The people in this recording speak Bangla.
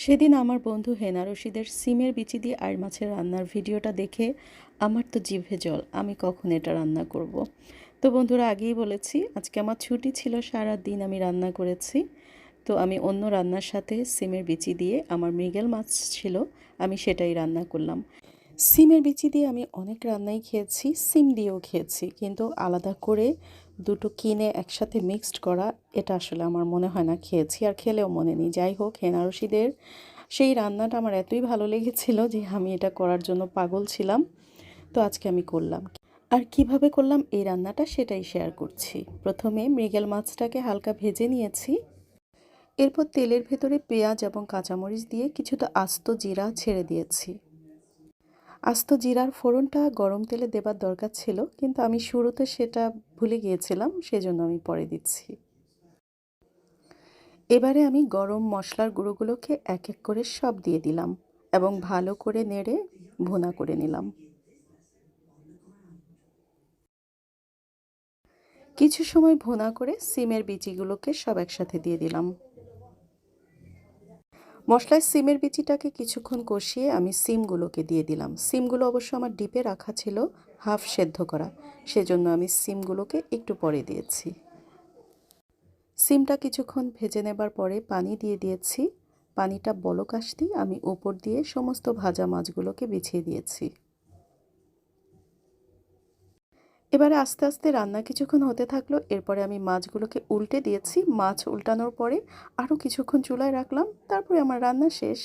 সেদিন আমার বন্ধু হেনা রশিদের সিমের বিচি দিয়ে আর মাছের রান্নার ভিডিওটা দেখে আমার তো জিভে জল। আমি কখন এটা রান্না করব। তো বন্ধুরা, আগেই বলেছি আজকে আমার ছুটি ছিল, সারা দিন আমি রান্না করেছি। তো আমি অন্য রান্নার সাথে সিমের বিচি দিয়ে, আমার মৃগেল মাছ ছিল, আমি সেটাই রান্না করলাম। সিমের বিচি দিয়ে আমি অনেক রান্নাই খেয়েছি, সিম দিয়েও খেয়েছি, কিন্তু আলাদা করে দুটো কিনে একসাথে মিক্সড করা, এটা আসলে আমার মনে হয় না খেয়েছি, আর খেলেও মনে নেই। যাই হোক, হেনা রশিদের সেই রান্নাটা আমার এতই ভালো লেগেছিল যে আমি এটা করার জন্য পাগল ছিলাম। তো আজকে আমি করলাম। আর কিভাবে করলাম এই রান্নাটা সেটাই শেয়ার করছি। প্রথমে মৃগেল মাছটাকে হালকা ভেজে নিয়েছি। এরপর তেলের ভেতরে পেঁয়াজ এবং কাঁচামরিচ দিয়ে কিছুটা আস্ত জিরা ছেড়ে দিয়েছি। আস্ত জিরার ফোড়নটা গরম তেলে দেবার দরকার ছিল, কিন্তু আমি শুরুতে সেটা ভুলে গিয়েছিলাম, সেজন্য আমি পরে দিচ্ছি। এবারে আমি গরম মশলার গুঁড়োগুলোকে এক এক করে সব দিয়ে দিলাম এবং ভালো করে নেড়ে ভুনা করে নিলাম। কিছু সময় ভুনা করে সিমের বিচিগুলোকে সব একসাথে দিয়ে দিলাম। মশলায় সিমের বিচিটাকে কিছুক্ষণ কষিয়ে আমি সিমগুলোকে দিয়ে দিলাম। সিমগুলো অবশ্য আমার ডিপে রাখা ছিল, হাফ সেদ্ধ করা, সেজন্য আমি সিমগুলোকে একটু পরে দিয়েছি। সিমটা কিছুক্ষণ ভেজে নেবার পরে পানি দিয়ে দিয়েছি। পানিটা বলক আসতেই আমি উপর দিয়ে সমস্ত ভাজা মাছগুলোকে বিছিয়ে দিয়েছি। এবারে আস্তে আস্তে রান্না কিছুক্ষণ হতে থাকলো। এরপরে আমি মাছগুলোকে উল্টে দিয়েছি। মাছ উল্টানোর পরে আরও কিছুক্ষণ চুলায় রাখলাম, তারপরে আমার রান্না শেষ।